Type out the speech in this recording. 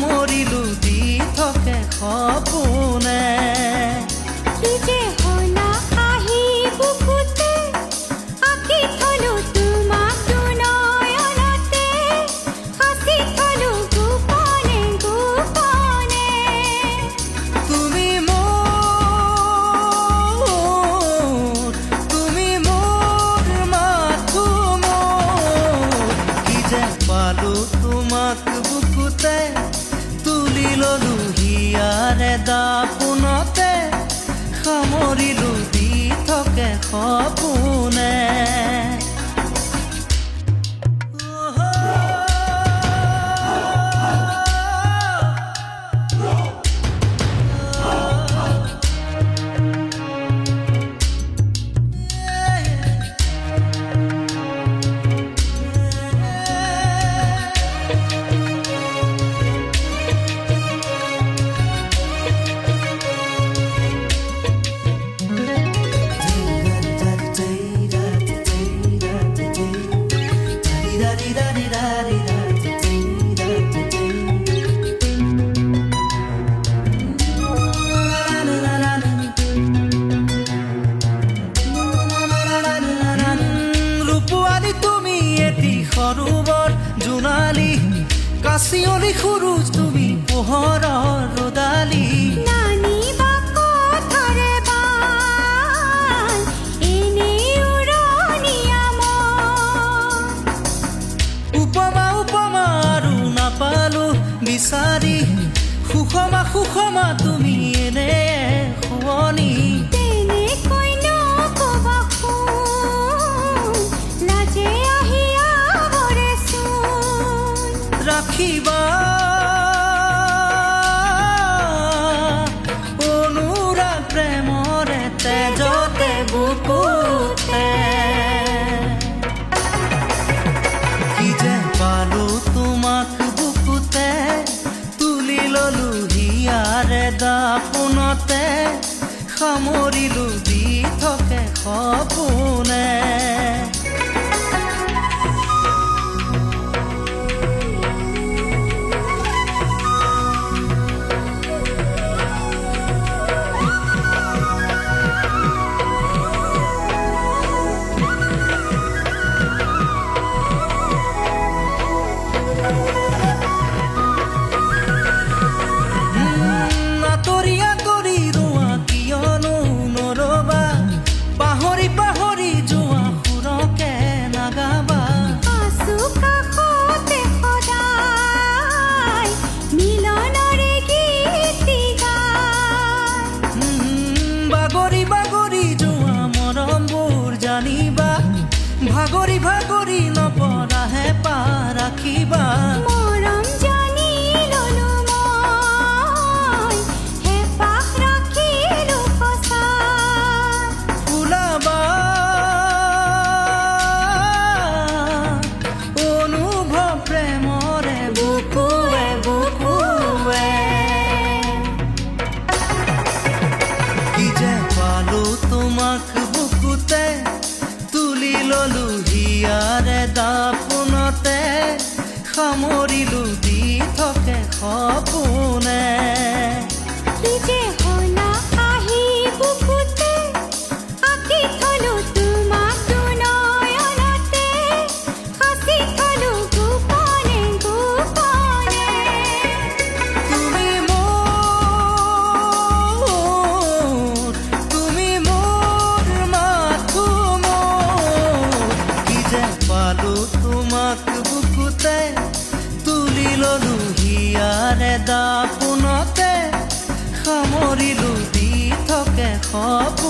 সামৰিলো দি থাকে সপোনে কি যে হলা আহি বুকুতে আঁকি থলো তোমাক দুনয়নতে সাঁচি থলো গোপনে গোপনে তুমি মোৰ মাথো মোৰ কি যে পালো তোমাক বুকুতে তুলি ললো হিয়াৰে দাপোনতে সামৰিলো দি থাকে সপোনে সৰোবৰ জোনালী কাচিয়লি সুৰুজ তুমি পোহৰৰ ৰদালি নানিবা কথাৰে বাল এনেই উৰণীয়া মন উপমা আৰু নাপালো বিচাৰি সুষমা তুমি এনে শুৱনি তেনেকৈ নকবা শুন লাজে আহি আৱৰেচোন ৰাখিবা অনুৰাগ প্ৰেমৰে তেজতে বুকুতে কি যে পালো তোমাক বুকুতে তুলি ললো হিয়াৰে দাপোনতে সামৰিলো দি থাকে সপোনে পাহৰি যোৱা সুৰকে নাগাবা আছো কাষতে সদায় মিলনৰে গীত গায় বাগৰি যোৱা মৰমবোৰ জানিবা ভাগৰি নপৰাহে ৰাখিবা মৰম জানি ললো মই হেঁপাহ ৰাখিলো সঁচা ওলাবা অনুভৱ প্ৰেমৰে বুকুৱে বুকুৱে কি যে পালো তোমাক বুকুতে তুলি ললো হিয়াৰে দাপোনতে সামৰিলো দি থাকে সপোনে কি যে হলা আহি বুকুতে আঁকি থলো তোমাক দুনয়নতে সাঁচি থলো গোপনে গোপনে তুমি মোৰ মাথো মোৰ কি যে পালো তোমাক বুকুতে তুলি ললো হিয়াৰে দাপোনতে সামৰিলো দি থাকে সপোনে